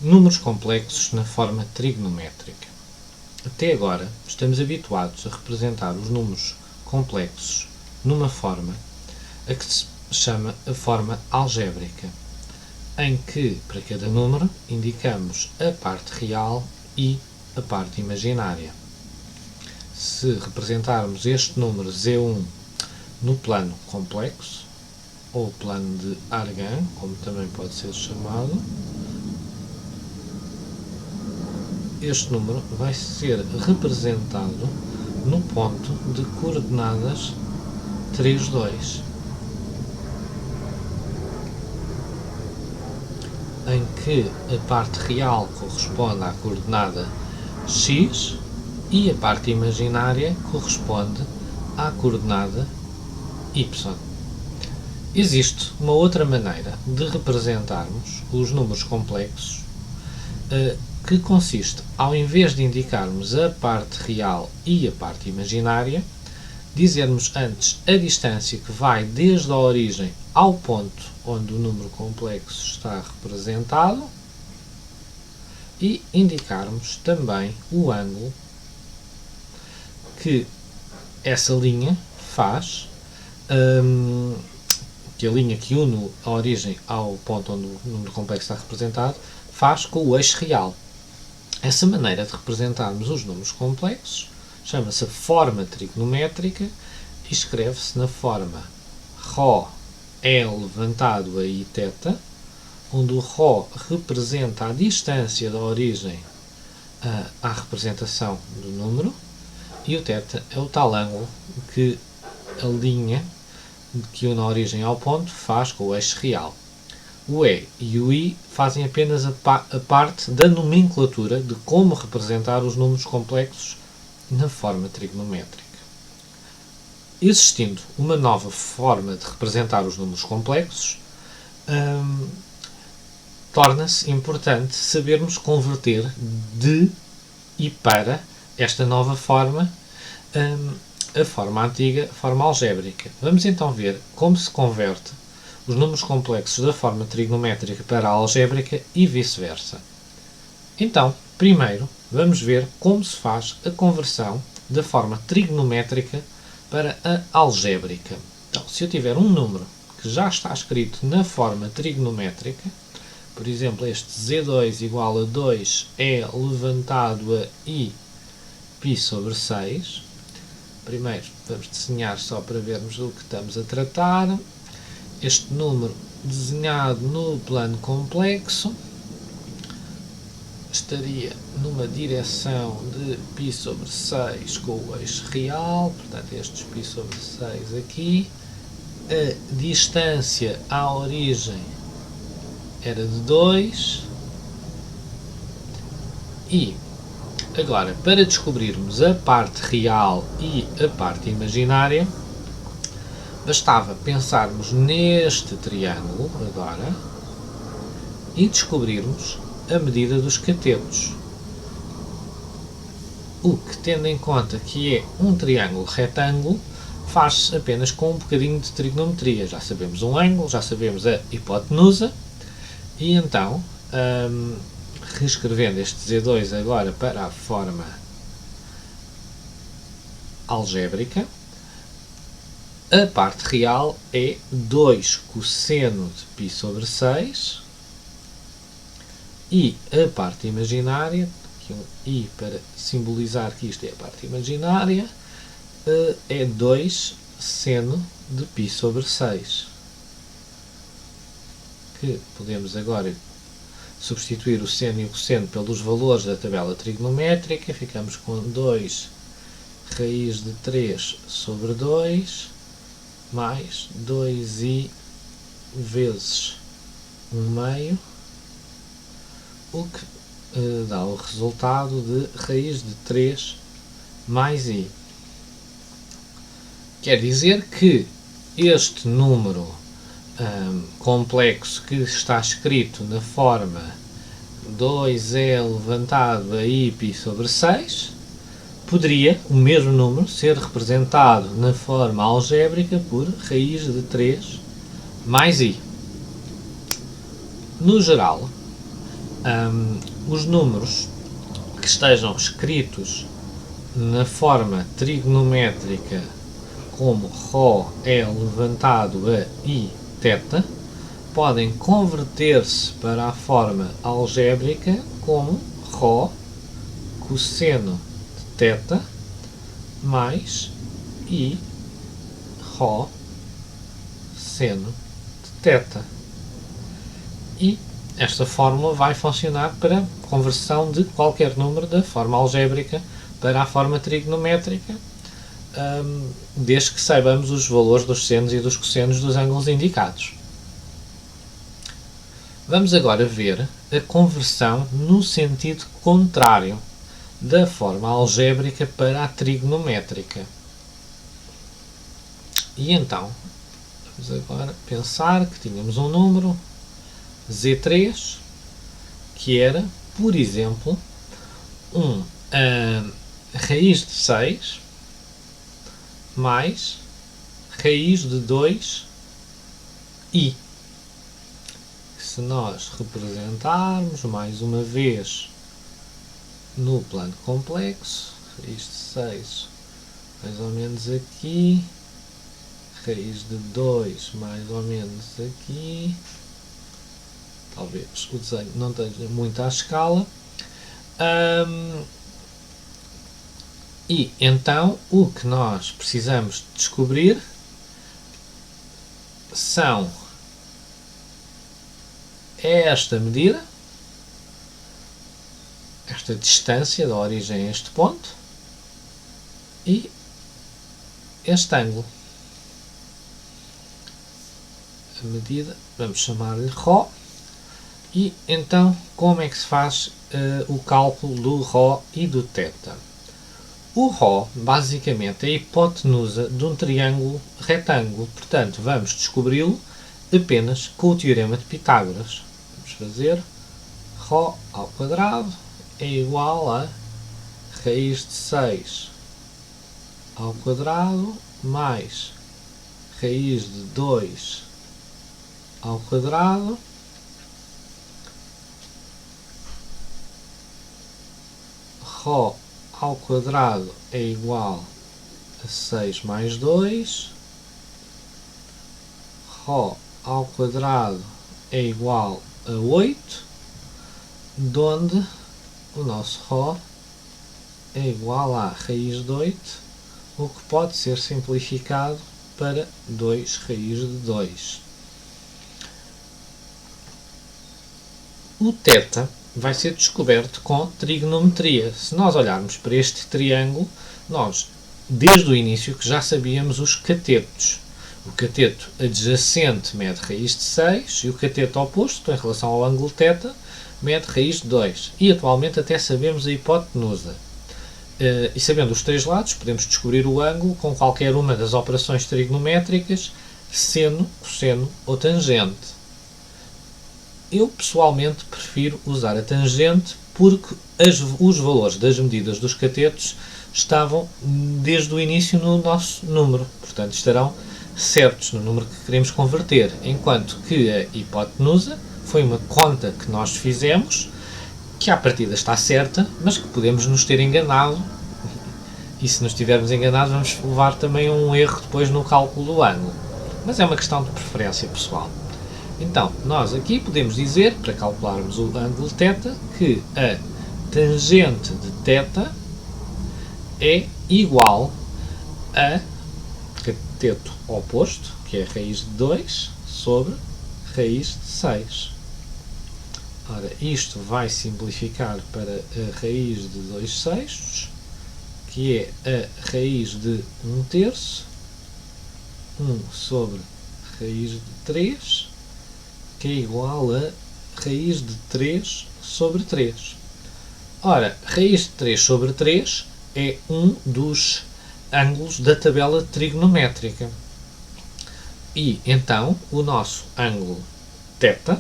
Números complexos na forma trigonométrica. Até agora, estamos habituados a representar os números complexos numa forma a que se chama a forma algébrica, em que, para cada número, indicamos a parte real e a parte imaginária. Se representarmos este número Z1 no plano complexo, ou plano de Argand, como também pode ser chamado, este número vai ser representado no ponto de coordenadas 3, 2, em que a parte real corresponde à coordenada x e a parte imaginária corresponde à coordenada y. Existe uma outra maneira de representarmos os números complexos que consiste, ao invés de indicarmos a parte real e a parte imaginária, dizermos antes a distância que vai desde a origem ao ponto onde o número complexo está representado e indicarmos também o ângulo que essa linha faz, que a linha que une a origem ao ponto onde o número complexo está representado, faz com o eixo real. Essa maneira de representarmos os números complexos chama-se forma trigonométrica e escreve-se na forma ρ é levantado a I θ, onde o ρ representa a distância da origem à representação do número e o θ é o tal ângulo que a linha que une a origem ao ponto faz com o eixo real. O E e o I fazem apenas a parte da nomenclatura de como representar os números complexos na forma trigonométrica. Existindo uma nova forma de representar os números complexos, torna-se importante sabermos converter de e para esta nova forma a forma antiga, a forma algébrica. Vamos então ver como se converte os números complexos da forma trigonométrica para a algébrica e vice-versa. Então, primeiro, vamos ver como se faz a conversão da forma trigonométrica para a algébrica. Então, se eu tiver um número que já está escrito na forma trigonométrica, por exemplo, este Z2 igual a 2 é levantado a I π sobre 6. Primeiro, vamos desenhar só para vermos do que estamos a tratar. Este número desenhado no plano complexo estaria numa direção de π sobre 6 com o eixo real, portanto estes π sobre 6 aqui. A distância à origem era de 2 e agora, para descobrirmos a parte real e a parte imaginária, bastava pensarmos neste triângulo agora e descobrirmos a medida dos catetos. O que, tendo em conta que é um triângulo retângulo, faz-se apenas com um bocadinho de trigonometria. Já sabemos um ângulo, já sabemos a hipotenusa e então, reescrevendo este Z2 agora para a forma algébrica, a parte real é 2 cosseno de π sobre 6 e a parte imaginária, aqui um I para simbolizar que isto é a parte imaginária, é 2 seno de π sobre 6. Que podemos agora substituir o seno e o cosseno pelos valores da tabela trigonométrica, ficamos com 2 raiz de 3 sobre 2 mais 2i vezes 1/2, o que dá o resultado de raiz de 3 mais i. Quer dizer que este número complexo que está escrito na forma 2é levantado a I π sobre 6 poderia, o mesmo número, ser representado na forma algébrica por raiz de 3 mais i. No geral, Os números que estejam escritos na forma trigonométrica como Rho é elevado a I θ podem converter-se para a forma algébrica como Rho cosseno de θ mais I Rho seno de θ. E esta fórmula vai funcionar para conversão de qualquer número da forma algébrica para a forma trigonométrica, desde que saibamos os valores dos senos e dos cossenos dos ângulos indicados. Vamos agora ver a conversão no sentido contrário da forma algébrica para a trigonométrica. E então, vamos agora pensar que tínhamos um número Z3 que era, por exemplo, raiz de 6 mais raiz de 2i. Se nós representarmos mais uma vez no plano complexo, raiz de 6 mais ou menos aqui, raiz de 2 mais ou menos aqui, talvez o desenho não esteja muito à escala, e então o que nós precisamos descobrir são esta medida, esta distância da origem a este ponto e este ângulo. A medida, vamos chamar-lhe Rho. E então, como é que se faz o cálculo do Rho e do θ? O Rho, basicamente, é a hipotenusa de um triângulo retângulo. Portanto, vamos descobri-lo apenas com o teorema de Pitágoras. Vamos fazer Rho ao quadrado é igual a raiz de 6 ao quadrado mais raiz de 2 ao quadrado Rho ao quadrado é igual a 6 mais 2, Rho ao quadrado é igual a 8, de onde o nosso Rho é igual a raiz de 8, o que pode ser simplificado para 2 raiz de 2. O θ vai ser descoberto com trigonometria. Se nós olharmos para este triângulo, nós, desde o início, que já sabíamos os catetos. O cateto adjacente mede raiz de 6 e o cateto oposto, em relação ao ângulo θ, mede raiz de 2. E atualmente até sabemos a hipotenusa. E sabendo os três lados, podemos descobrir o ângulo com qualquer uma das operações trigonométricas, seno, cosseno ou tangente. Eu, pessoalmente, prefiro usar a tangente porque os valores das medidas dos catetos estavam desde o início no nosso número. Portanto, estarão certos no número que queremos converter. Enquanto que a hipotenusa foi uma conta que nós fizemos, que à partida está certa, mas que podemos nos ter enganado. E se nos tivermos enganado, vamos levar também a um erro depois no cálculo do ângulo. Mas é uma questão de preferência pessoal. Então, nós aqui podemos dizer, para calcularmos o ângulo θ, que a tangente de θ é igual a cateto oposto, que é raiz de 2, sobre raiz de 6. Ora, isto vai simplificar para a raiz de 2/6, que é a raiz de 1/3, 1 sobre raiz de 3, que é igual a raiz de 3 sobre 3. Ora, raiz de 3 sobre 3 é um dos ângulos da tabela trigonométrica. E, então, o nosso ângulo θ,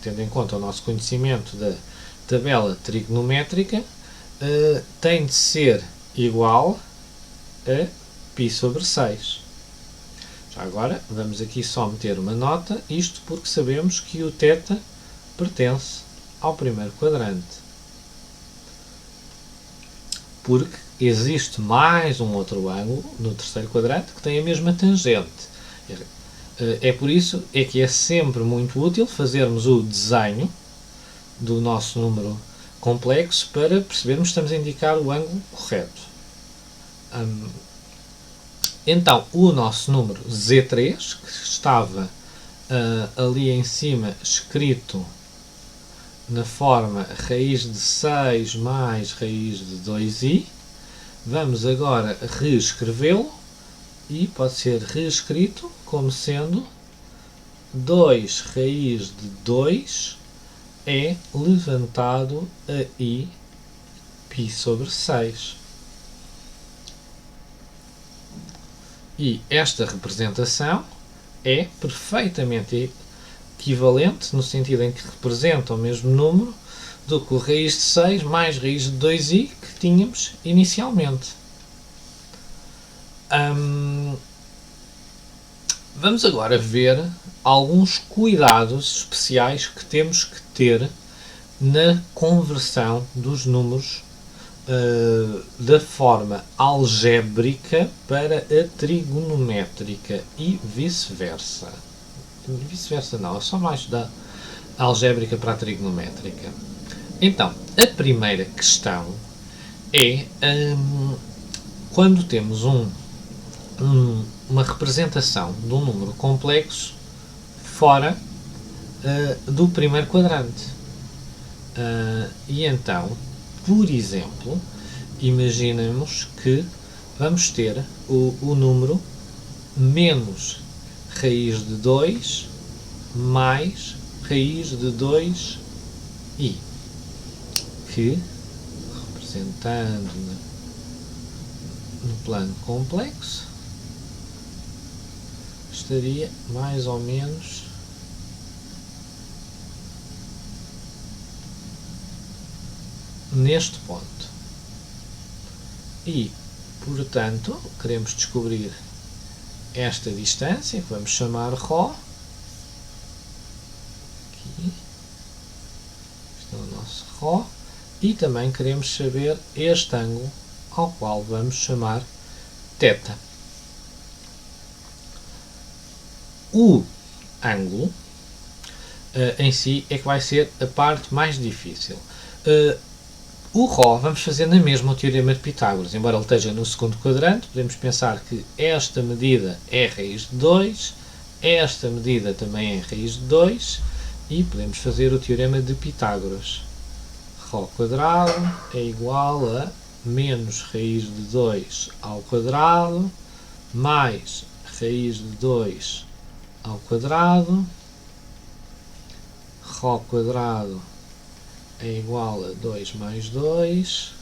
tendo em conta o nosso conhecimento da tabela trigonométrica, tem de ser igual a π sobre 6. Já agora, vamos aqui só meter uma nota, isto porque sabemos que o θ pertence ao primeiro quadrante. Porque existe mais um outro ângulo no terceiro quadrante que tem a mesma tangente. É por isso que é sempre muito útil fazermos o desenho do nosso número complexo para percebermos que estamos a indicar o ângulo correto. Então, o nosso número Z3, que estava ali em cima escrito na forma raiz de 6 mais raiz de 2i, vamos agora reescrevê-lo e pode ser reescrito como sendo 2 raiz de 2 é levantado a i π sobre 6. E esta representação é perfeitamente equivalente, no sentido em que representa o mesmo número do que o raiz de 6 mais raiz de 2i que tínhamos inicialmente. Vamos agora ver alguns cuidados especiais que temos que ter na conversão dos números da forma algébrica para a trigonométrica e vice-versa. Vice-versa não, é só mais da algébrica para a trigonométrica. Então, a primeira questão é quando temos uma representação de um número complexo fora do primeiro quadrante. E então, por exemplo, imaginemos que vamos ter o número menos raiz de 2 mais raiz de 2i, que, representando no plano complexo, estaria mais ou menos neste ponto. E, portanto, queremos descobrir esta distância, que vamos chamar ρ. Aqui. Este é o nosso ρ. E também queremos saber este ângulo, ao qual vamos chamar θ. O ângulo em si é que vai ser a parte mais difícil. O ρ vamos fazer na mesma o teorema de Pitágoras. Embora ele esteja no segundo quadrante, podemos pensar que esta medida é raiz de 2, esta medida também é raiz de 2, e podemos fazer o teorema de Pitágoras. Ρ quadrado é igual a menos raiz de 2 ao quadrado, mais raiz de 2 ao quadrado. Ρ quadrado é igual a 2 mais 2,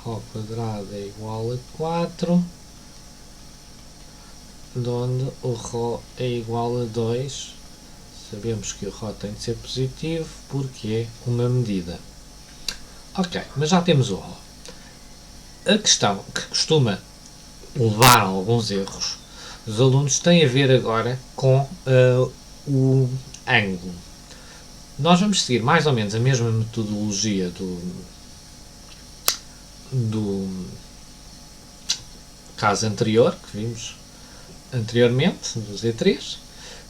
ρ quadrado é igual a 4, onde o ρ é igual a 2. Sabemos que o ρ tem de ser positivo porque é uma medida. Ok, mas já temos o ρ. A questão que costuma levar a alguns erros dos alunos tem a ver agora com o ângulo. Nós vamos seguir mais ou menos a mesma metodologia do caso anterior, que vimos anteriormente, do Z3,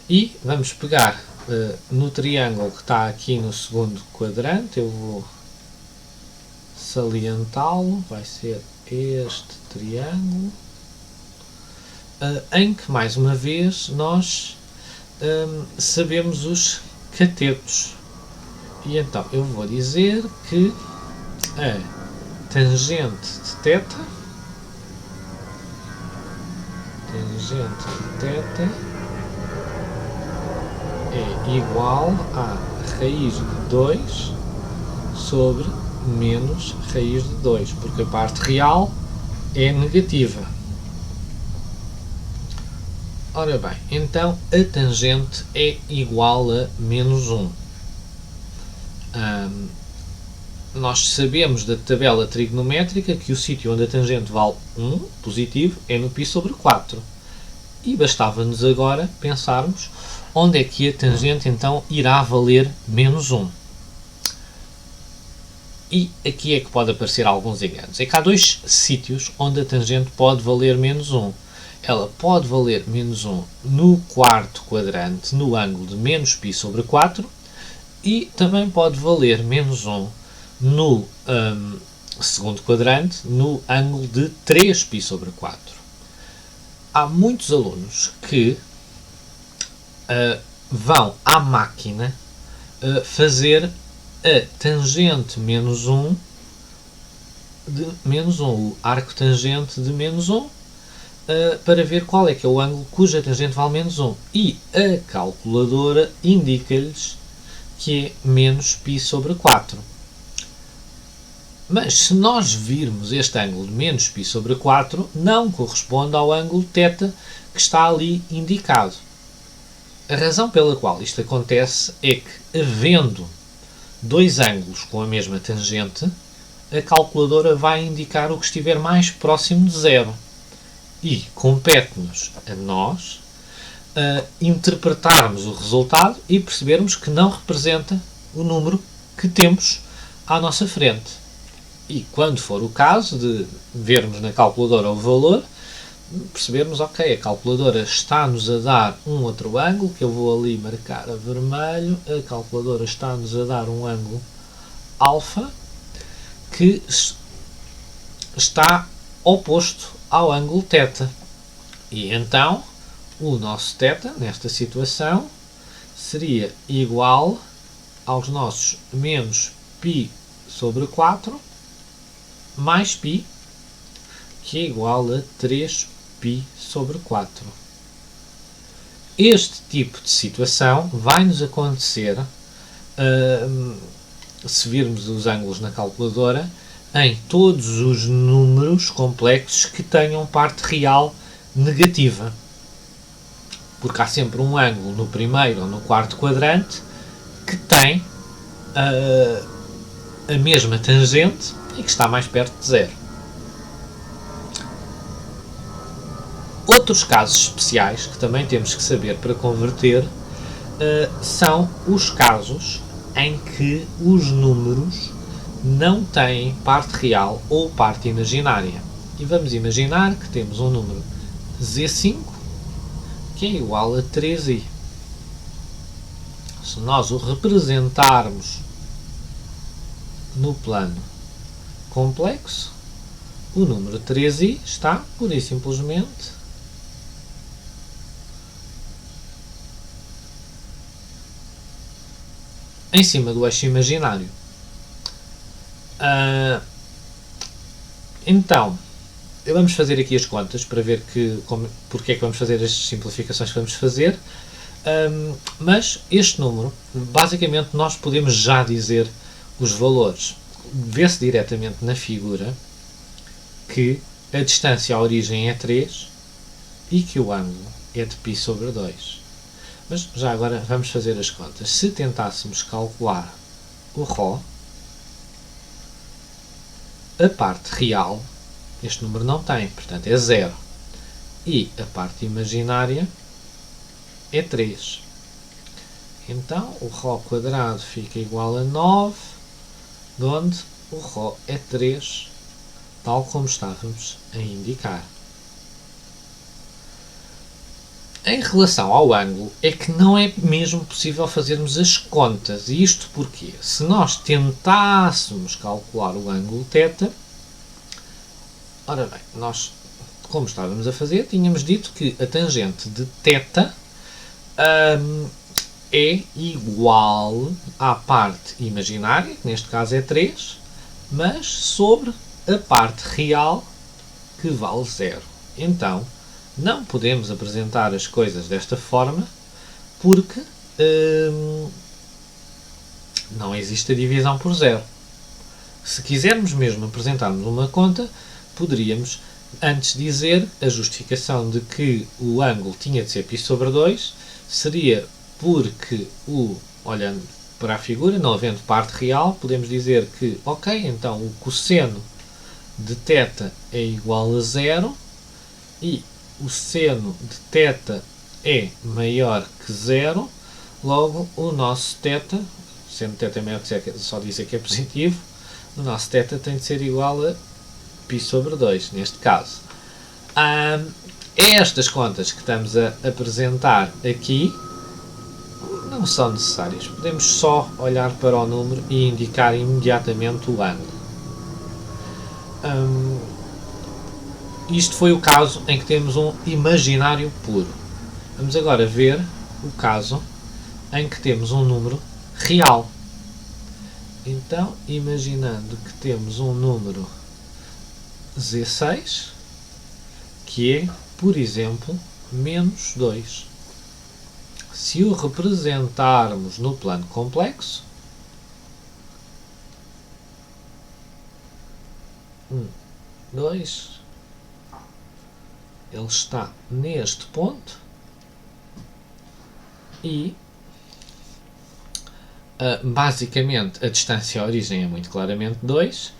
e vamos pegar no triângulo que está aqui no segundo quadrante. Eu vou salientá-lo, vai ser este triângulo, em que, mais uma vez, nós sabemos os catetos. E então eu vou dizer que a tangente de θ é igual a raiz de 2 sobre menos raiz de 2, porque a parte real é negativa. Ora bem, então a tangente é igual a menos 1. Nós sabemos da tabela trigonométrica que o sítio onde a tangente vale 1, positivo, é no π sobre 4. E bastava-nos agora pensarmos onde é que a tangente então irá valer menos 1. E aqui é que pode aparecer alguns enganos. É que há dois sítios onde a tangente pode valer menos 1. Ela pode valer menos 1 no quarto quadrante, no ângulo de menos π sobre 4, e também pode valer menos 1 no segundo quadrante, no ângulo de 3π sobre 4. Há muitos alunos que vão à máquina fazer a tangente menos 1 de menos 1, o arco tangente de menos 1, para ver qual é que é o ângulo cuja tangente vale menos 1. E a calculadora indica-lhes que é menos π sobre 4. Mas se nós virmos este ângulo de menos π sobre 4, não corresponde ao ângulo θ que está ali indicado. A razão pela qual isto acontece é que, havendo dois ângulos com a mesma tangente, a calculadora vai indicar o que estiver mais próximo de zero. E compete-nos a nós interpretarmos o resultado e percebermos que não representa o número que temos à nossa frente. E quando for o caso de vermos na calculadora o valor, percebermos, ok, a calculadora está-nos a dar um outro ângulo, que eu vou ali marcar a vermelho, a calculadora está-nos a dar um ângulo alfa, que está oposto ao ângulo θ. E então, o nosso θ, nesta situação, seria igual aos nossos menos π sobre 4 mais π, que é igual a 3π sobre 4. Este tipo de situação vai-nos acontecer, se virmos os ângulos na calculadora, em todos os números complexos que tenham parte real negativa. Porque há sempre um ângulo no primeiro ou no quarto quadrante que tem a mesma tangente e que está mais perto de zero. Outros casos especiais que também temos que saber para converter são os casos em que os números não têm parte real ou parte imaginária. E vamos imaginar que temos um número Z5 que é igual a 3i. Se nós o representarmos no plano complexo, o número 3i está, pura e simplesmente, em cima do eixo imaginário. Então, vamos fazer aqui as contas para ver porque é que vamos fazer as simplificações que vamos fazer. Mas este número, basicamente, nós podemos já dizer os valores. Vê-se diretamente na figura que a distância à origem é 3 e que o ângulo é de π sobre 2. Mas já agora vamos fazer as contas. Se tentássemos calcular o ρ, a parte real, este número não tem, portanto é 0. E a parte imaginária é 3. Então o ρ quadrado fica igual a 9, de onde o ρ é 3, tal como estávamos a indicar. Em relação ao ângulo, é que não é mesmo possível fazermos as contas. E isto porque, se nós tentássemos calcular o ângulo θ, ora bem, nós, como estávamos a fazer, tínhamos dito que a tangente de θ é igual à parte imaginária, que neste caso é 3, mas sobre a parte real, que vale 0. Então, não podemos apresentar as coisas desta forma porque não existe a divisão por 0. Se quisermos mesmo apresentarmos uma conta, poderíamos antes dizer a justificação de que o ângulo tinha de ser π sobre 2 seria porque, olhando para a figura, não havendo parte real, podemos dizer que, ok, então o cosseno de θ é igual a 0 e o seno de θ é maior que 0, logo o nosso θ, sendo θ maior que 0, só dizer que é positivo, o nosso θ tem de ser igual a π sobre 2, neste caso. Estas contas que estamos a apresentar aqui não são necessárias. Podemos só olhar para o número e indicar imediatamente o ângulo. Isto foi o caso em que temos um imaginário puro. Vamos agora ver o caso em que temos um número real. Então, imaginando que temos um número Z6, que é, por exemplo, menos 2. Se o representarmos no plano complexo, 1, 2, ele está neste ponto e basicamente a distância à origem é muito claramente 2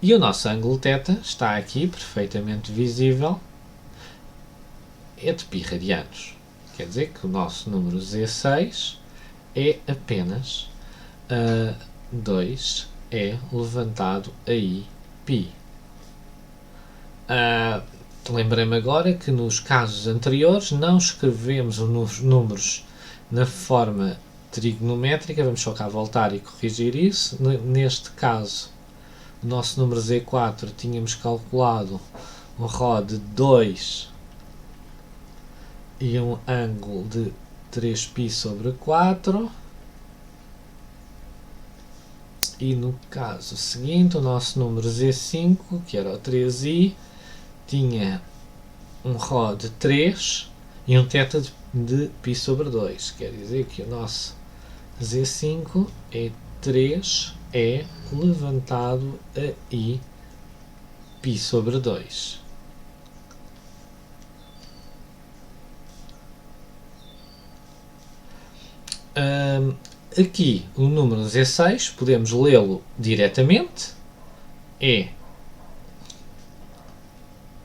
e o nosso ângulo θ está aqui perfeitamente visível, é de π radianos. Quer dizer que o nosso número Z6 é apenas 2 é levantado aí π. Lembrei-me agora que nos casos anteriores não escrevemos os números na forma trigonométrica, vamos só cá voltar e corrigir isso. Neste caso, o nosso número Z4 tínhamos calculado um ρ de 2 e um ângulo de 3π sobre 4. E no caso seguinte, o nosso número Z5, que era o 3i, tinha um ρ de 3 e um θ de π sobre 2. Quer dizer que o nosso Z5 é 3 levantado a i π sobre 2. Aqui o número Z6 podemos lê-lo diretamente, é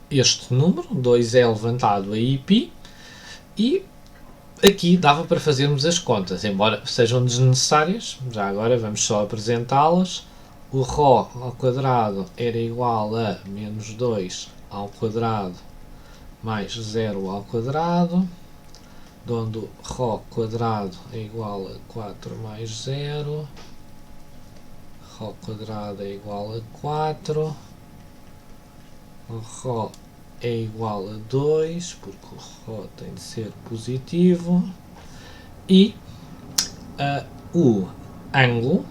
este número, 2é levantado a π, e aqui dava para fazermos as contas, embora sejam desnecessárias, já agora vamos só apresentá-las. O ρ ao quadrado era igual a menos 2 ao quadrado mais 0 ao quadrado, onde o ρ quadrado é igual a 4 mais 0, ρ quadrado é igual a 4, o ρ é igual a 2, porque o ρ tem de ser positivo, e o ângulo,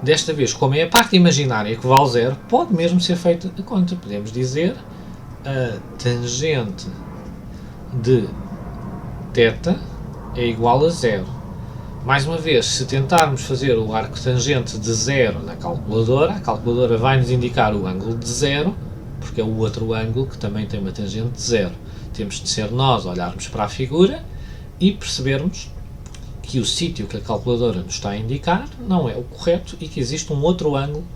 desta vez, como é a parte imaginária que vale 0, pode mesmo ser feita a conta. Podemos dizer a tangente de θ é igual a 0. Mais uma vez, se tentarmos fazer o arco tangente de 0 na calculadora, a calculadora vai nos indicar o ângulo de 0, porque é o outro ângulo que também tem uma tangente de 0. Temos de ser nós olharmos para a figura e percebermos que o sítio que a calculadora nos está a indicar não é o correto e que existe um outro ângulo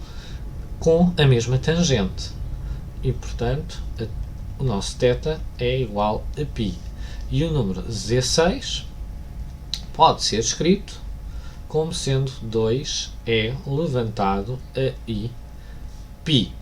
com a mesma tangente. E, portanto, o nosso θ é igual a π. E o número Z6 pode ser escrito como sendo 2 levantado a i π.